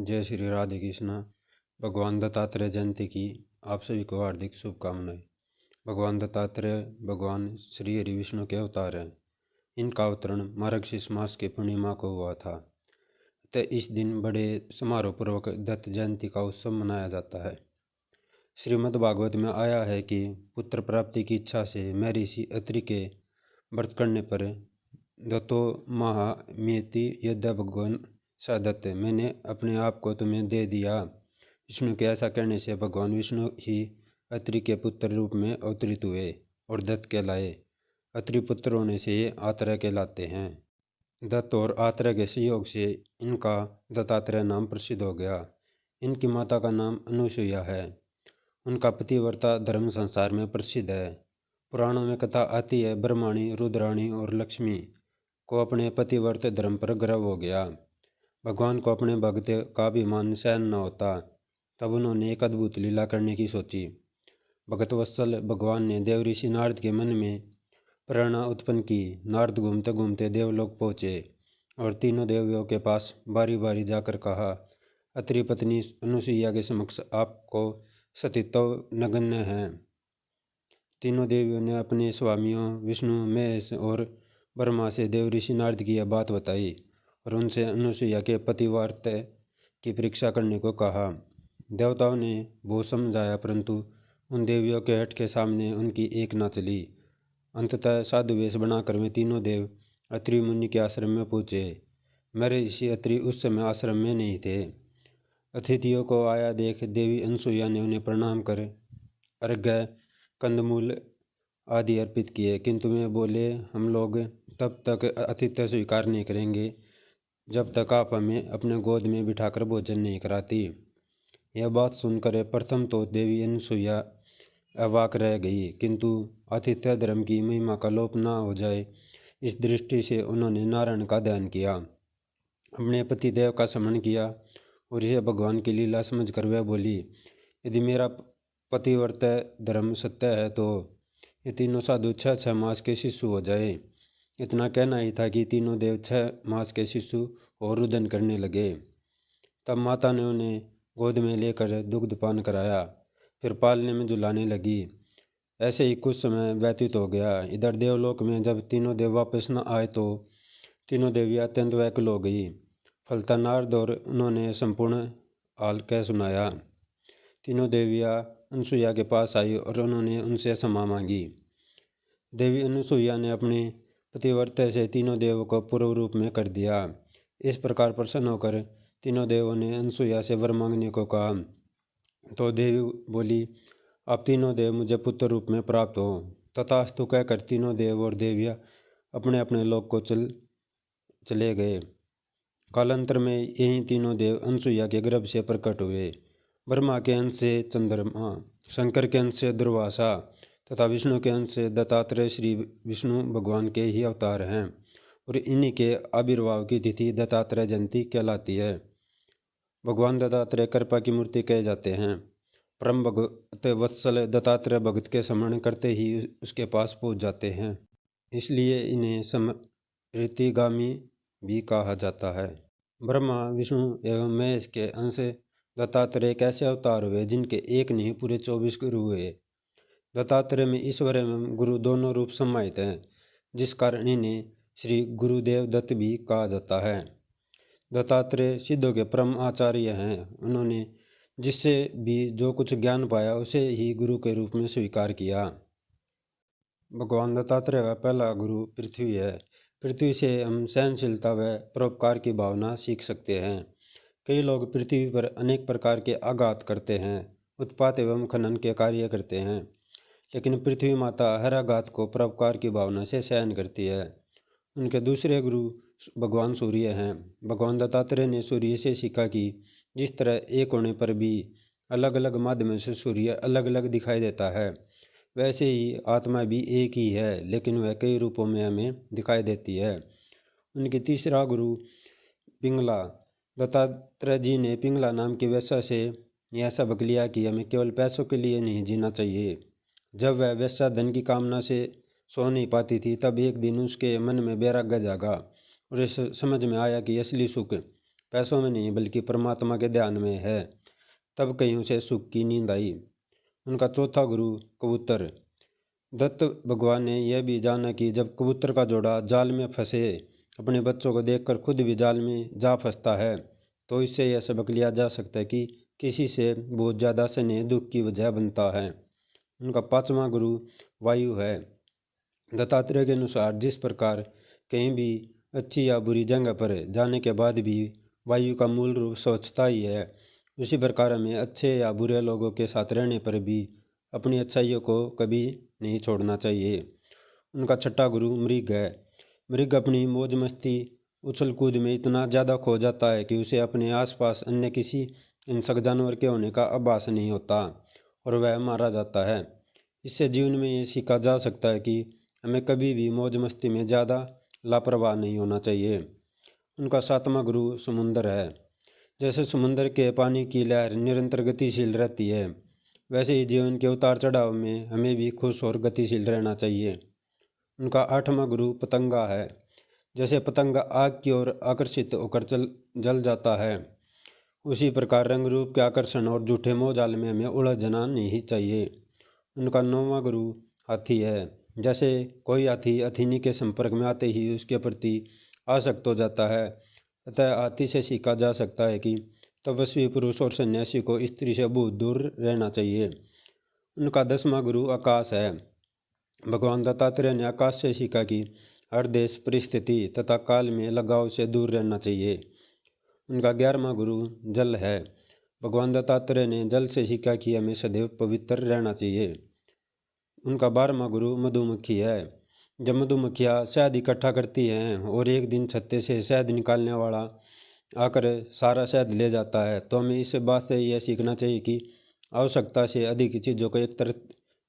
जय श्री राधे कृष्णा। भगवान दत्तात्रेय जयंती की आप सभी को हार्दिक शुभकामनाएं। भगवान दत्तात्रेय भगवान श्री हरि विष्णु के अवतार हैं। इनका अवतरण मार्गशीर्ष मास की पूर्णिमा को हुआ था। तो इस दिन बड़े समारोह पूर्वक दत्त जयंती का उत्सव मनाया जाता है। श्रीमद् भागवत में आया है कि पुत्र प्राप्ति की इच्छा से महर्षि अत्रि के व्रत करने पर दत्तो महामेति यद्य भगवान सदत्त, मैंने अपने आप को तुम्हें दे दिया। विष्णु के ऐसा कहने से भगवान विष्णु ही अत्रि के पुत्र रूप में अवतरित हुए और दत्त कहलाए। अत्रि पुत्र होने से ये आत्रेय कहलाते हैं। दत्त और आत्रेय के सहयोग से इनका दत्तात्रेय नाम प्रसिद्ध हो गया। इनकी माता का नाम अनुसुईया है। उनका पतिव्रता धर्म संसार में प्रसिद्ध है। पुराणों में कथा आती है, ब्रह्माणी, रुद्राणी और लक्ष्मी को अपने पतिव्रत धर्म पर गर्व हो गया। भगवान को अपने भक्त का अभिमान सहन न होता, तब उन्होंने एक अद्भुत लीला करने की सोची। भगत वत्सल भगवान ने देव ऋषि नारद के मन में प्रेरणा उत्पन्न की। नारद घूमते घूमते देवलोक पहुँचे और तीनों देवियों के पास बारी बारी जाकर कहा, अत्रि पत्नी अनुसुईया के समक्ष आपको सतीत्व नगण्य है। तीनों देवियों ने अपने स्वामियों विष्णु, महेश और ब्रह्मा से देव ऋषि नारद की यह बात बताई और उनसे अनुसुईया के पतिव्रत की परीक्षा करने को कहा। देवताओं ने बहुत समझाया, परंतु उन देवियों के हठ के सामने उनकी एक न चली। अंततः साधु वेश बनाकर वे तीनों देव अत्रि मुनि के आश्रम में पहुँचे। महर्षि अत्रि उस समय आश्रम में नहीं थे। अतिथियों को आया देख देवी अनुसुईया ने उन्हें प्रणाम कर अर्घ्य, कंदमूल आदि अर्पित किए, किंतु वे बोले, हम लोग तब तक आतिथ्य स्वीकार नहीं करेंगे जब तक आप हमें अपने गोद में बिठाकर भोजन नहीं कराती। यह बात सुनकर प्रथम तो देवी अनुसुईया अवाक रह गई, किंतु आतिथ्य धर्म की महिमा का लोप न हो जाए इस दृष्टि से उन्होंने नारायण का ध्यान किया, अपने पति देव का स्मरण किया और इसे भगवान की लीला समझकर वह बोली, यदि मेरा पतिव्रत धर्म सत्य है तो ये तीनों साधु 6 मास के शिशु हो जाए। इतना कहना ही था कि तीनों देव 6 मास के शिशु और रुदन करने लगे। तब माता ने उन्हें गोद में लेकर दुग्ध पान कराया, फिर पालने में झुलाने लगी। ऐसे ही कुछ समय व्यतीत हो गया। इधर देवलोक में जब तीनों देव वापस न आए तो तीनों देवियाँ अत्यंत व्याकुल हो गई। फलता नारद और उन्होंने संपूर्ण हाल कह सुनाया। तीनों देवियाँ अनुसुईया के पास आई और उन्होंने उनसे क्षमा मांगी। देवी अनुसुईया ने अपने पतिव्रत से तीनों देवों को पूर्व रूप में कर दिया। इस प्रकार प्रसन्न होकर तीनों देवों ने अनुसुईया से वर मांगने को कहा, तो देवी बोली, आप तीनों देव मुझे पुत्र रूप में प्राप्त हो। तथास्तु कहकर तीनों देव और देवियाँ अपने अपने लोक को चले गए। कालांतर में यही तीनों देव अनुसुईया के गर्भ से प्रकट हुए। ब्रह्मा के अंश से चंद्रमा, शंकर के अंश से दुर्वासा तथा विष्णु के अंश से दत्तात्रेय श्री विष्णु भगवान के ही अवतार हैं और इन्हीं के आविर्भाव की तिथि दत्तात्रेय जयंती कहलाती है। भगवान दत्तात्रेय कृपा की मूर्ति कहे जाते हैं। परम भगत वत्सल दत्तात्रेय भगत के स्मरण करते ही उसके पास पहुंच जाते हैं, इसलिए इन्हें समृतिगामी भी कहा जाता है। ब्रह्मा, विष्णु एवं महेश के अंश दत्तात्रेय एक ऐसे अवतार हुए जिनके एक नहीं पूरे 24 गुरु हुए। दत्तात्रेय में ईश्वर एवं गुरु दोनों रूप समाहित हैं, जिस कारण इन्हें श्री गुरुदेव दत्त भी कहा जाता है। दत्तात्रेय सिद्धों के परम आचार्य हैं। उन्होंने जिससे भी जो कुछ ज्ञान पाया उसे ही गुरु के रूप में स्वीकार किया। भगवान दत्तात्रेय का पहला गुरु पृथ्वी है। पृथ्वी से हम सहनशीलता व परोपकार की भावना सीख सकते हैं। कई लोग पृथ्वी पर अनेक प्रकार के आघात करते हैं, उत्पात एवं खनन के कार्य करते हैं, लेकिन पृथ्वी माता हर आघात को परोपकार की भावना से सहन करती है। उनके दूसरे गुरु भगवान सूर्य हैं। भगवान दत्तात्रेय ने सूर्य से सीखा कि जिस तरह एक होने पर भी अलग अलग माध्यम से सूर्य अलग अलग दिखाई देता है, वैसे ही आत्मा भी एक ही है, लेकिन वह कई रूपों में हमें दिखाई देती है। उनके तीसरा गुरु पिंगला। दत्तात्रेय जी ने पिंगला नाम की वेश्या से यह सबक लिया कि हमें केवल पैसों के लिए नहीं जीना चाहिए। जब वह वेश्या धन की कामना से सो नहीं पाती थी, तब एक दिन उसके मन में वैराग्य जागा और इस समझ में आया कि असली सुख पैसों में नहीं बल्कि परमात्मा के ध्यान में है। तब कहीं उसे सुख की नींद आई। उनका चौथा गुरु कबूतर। दत्त भगवान ने यह भी जाना कि जब कबूतर का जोड़ा जाल में फंसे अपने बच्चों को देखकर खुद भी जाल में जा फंसता है, तो इससे यह सबक लिया जा सकता है कि किसी से बहुत ज़्यादा स्नेह दुख की वजह बनता है। उनका पांचवा गुरु वायु है। दत्तात्रेय के अनुसार जिस प्रकार कहीं भी अच्छी या बुरी जगह पर जाने के बाद भी वायु का मूल रूप स्वच्छता ही है, उसी प्रकार हमें अच्छे या बुरे लोगों के साथ रहने पर भी अपनी अच्छाइयों को कभी नहीं छोड़ना चाहिए। उनका छठा गुरु मृग है। मृग अपनी मौज मस्ती उछल कूद में इतना ज़्यादा खो जाता है कि उसे अपने आसपास अन्य किसी हिंसक जानवर के होने का आभास नहीं होता और वह मारा जाता है। इससे जीवन में ये सीखा जा सकता है कि हमें कभी भी मौज मस्ती में ज़्यादा लापरवाह नहीं होना चाहिए। उनका सातवां गुरु समुंदर है। जैसे समुद्र के पानी की लहर निरंतर गतिशील रहती है, वैसे ही जीवन के उतार चढ़ाव में हमें भी खुश और गतिशील रहना चाहिए। उनका आठवां गुरु पतंगा है। जैसे पतंगा आग की ओर आकर्षित होकर जल जाता है, उसी प्रकार रंग रूप के आकर्षण और झूठे मोह जाल में हमें उलझना नहीं चाहिए। उनका नौवां गुरु हाथी है। जैसे कोई हाथी हथिनी के संपर्क में आते ही उसके प्रति आसक्त हो जाता है, अतः हाथी से सीखा जा सकता है कि तपस्वी पुरुष और सन्यासी को स्त्री से बहुत दूर रहना चाहिए। उनका 10वां गुरु आकाश है। भगवान दत्तात्रेय ने आकाश से सीखा कि हर देश परिस्थिति तथा काल में लगाव से दूर रहना चाहिए। उनका 11वां गुरु जल है। भगवान दत्तात्रेय ने जल से सीखा कि हमें सदैव पवित्र रहना चाहिए। उनका 12वां गुरु मधुमक्खी है। जब मधुमक्खियाँ शहद इकट्ठा करती हैं और एक दिन छत्ते से शहद निकालने वाला आकर सारा शहद ले जाता है, तो हमें इस बात से यह सीखना चाहिए कि आवश्यकता से अधिक चीज़ों को एक तरफ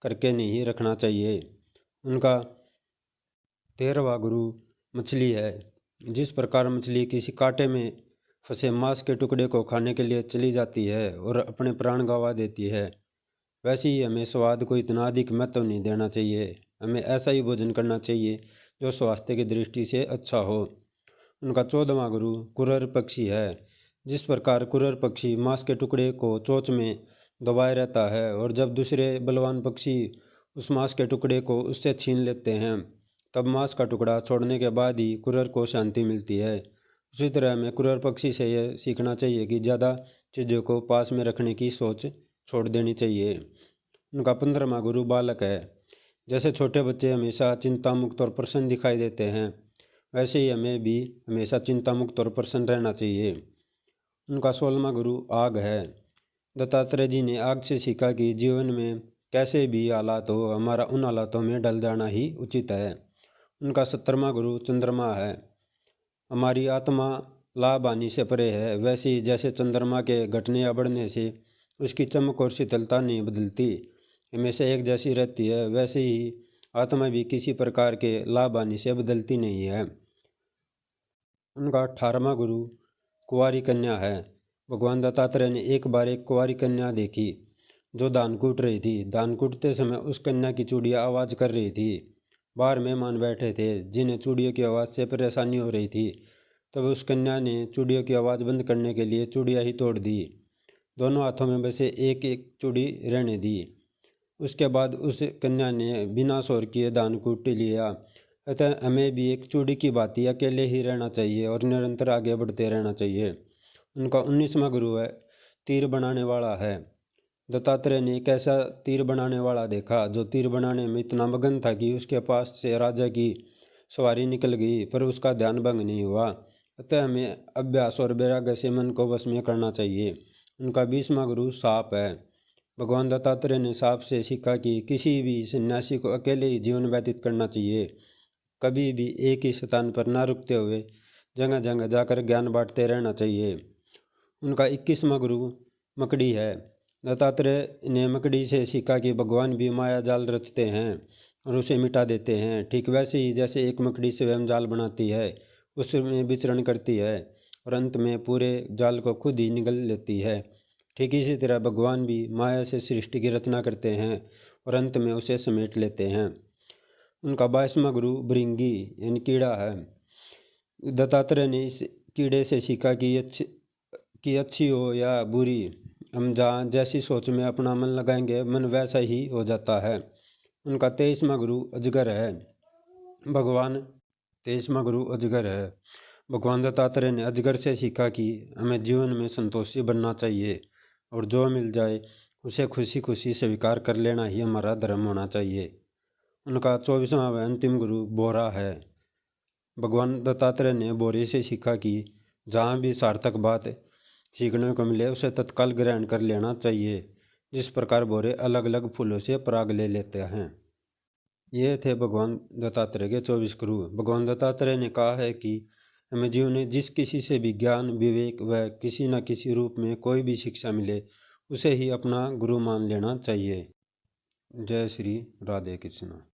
करके नहीं रखना चाहिए। उनका 13वां गुरु मछली है। जिस प्रकार मछली किसी कांटे में फंसे मांस के टुकड़े को खाने के लिए चली जाती है और अपने प्राण गंवा देती है, वैसे ही हमें स्वाद को इतना अधिक महत्व नहीं देना चाहिए। हमें ऐसा ही भोजन करना चाहिए जो स्वास्थ्य की दृष्टि से अच्छा हो। उनका 14वां गुरु कुरर पक्षी है। जिस प्रकार कुरर पक्षी मांस के टुकड़े को चोंच में दबाए रहता है और जब दूसरे बलवान पक्षी उस मांस के टुकड़े को उससे छीन लेते हैं, तब मांस का टुकड़ा छोड़ने के बाद ही कुरर को शांति मिलती है। उसी तरह हमें कुरर पक्षी से यह सीखना चाहिए कि ज़्यादा चीज़ों को पास में रखने की सोच छोड़ देनी चाहिए। उनका 15वां गुरु बालक है। जैसे छोटे बच्चे हमेशा चिंता मुक्त और प्रसन्न दिखाई देते हैं, वैसे ही हमें भी हमेशा चिंता मुक्त और प्रसन्न रहना चाहिए। उनका 16वां गुरु आग है। दत्तात्रेय जी ने आग से सीखा कि जीवन में कैसे भी हालात हो, हमारा उन हालातों में ढल जाना ही उचित है। उनका 17वां गुरु चंद्रमा है। हमारी आत्मा लाभ हानि से परे है, वैसे ही जैसे चंद्रमा के घटने या बढ़ने से उसकी चमक और शीतलता नहीं बदलती, हमेशा एक जैसी रहती है, वैसे ही आत्मा भी किसी प्रकार के लाभ हानि से बदलती नहीं है। उनका 18वां गुरु कुंवारी कन्या है। भगवान दत्तात्रेय ने एक बार एक कुंवारी कन्या देखी जो धान कूट रही थी। धान कूटते समय उस कन्या की चूड़ियाँ आवाज़ कर रही थी। बाहर मेहमान बैठे थे जिन्हें चूड़ियों की आवाज़ से परेशानी हो रही थी। तब उस कन्या ने चूड़ियों की आवाज़ बंद करने के लिए चूड़ियाँ ही तोड़ दी। दोनों हाथों में बसे एक एक चूड़ी रहने दी। उसके बाद उस कन्या ने बिना शोर किए धान कूट लिया। अतः हमें भी एक चूड़ी की भांति अकेले ही रहना चाहिए और निरंतर आगे बढ़ते रहना चाहिए। उनका 19वां गुरु है तीर बनाने वाला है। दत्तात्रेय ने एक ऐसा तीर बनाने वाला देखा जो तीर बनाने में इतना मगन था कि उसके पास से राजा की सवारी निकल गई, पर उसका ध्यान भंग नहीं हुआ। अतः हमें अभ्यास और वैराग्य से मन को वश में करना चाहिए। उनका 20वां गुरु सांप है। भगवान दत्तात्रेय ने सांप से सीखा कि किसी भी सन्यासी को अकेले ही जीवन व्यतीत करना चाहिए, कभी भी एक ही स्थान पर न रुकते हुए जगह जगह जाकर ज्ञान बांटते रहना चाहिए। उनका 21वां गुरु मकड़ी है। दत्तात्रेय ने मकड़ी से सीखा कि भगवान भी माया जाल रचते हैं और उसे मिटा देते हैं। ठीक वैसे ही जैसे एक मकड़ी स्वयं जाल बनाती है, उसमें विचरण करती है और अंत में पूरे जाल को खुद ही निगल लेती है, ठीक इसी तरह भगवान भी माया से सृष्टि की रचना करते हैं और अंत में उसे समेट लेते हैं। उनका 22वां गुरु भृंगी यानी कीड़ा है। दत्तात्रेय ने इस कीड़े से सीखा कि अच्छी हो या बुरी, हम जहाँ जैसी सोच में अपना मन लगाएंगे मन वैसा ही हो जाता है। उनका 23वां गुरु अजगर है। भगवान 23वां गुरु अजगर है। भगवान दत्तात्रेय ने अजगर से सीखा कि हमें जीवन में संतोषी बनना चाहिए और जो मिल जाए उसे खुशी खुशी स्वीकार कर लेना ही हमारा धर्म होना चाहिए। उनका 24वां व अंतिम गुरु बोरा है। भगवान दत्तात्रेय ने बोरे से सीखा कि जहाँ भी सार्थक बात सीखने को मिले उसे तत्काल ग्रहण कर लेना चाहिए, जिस प्रकार बोरे अलग अलग फूलों से पराग ले लेते हैं। ये थे भगवान दत्तात्रेय के 24 गुरु। भगवान दत्तात्रेय ने कहा है कि हमें जीवन में जिस किसी से भी ज्ञान विवेक व किसी न किसी रूप में कोई भी शिक्षा मिले उसे ही अपना गुरु मान लेना चाहिए। जय श्री राधे कृष्ण।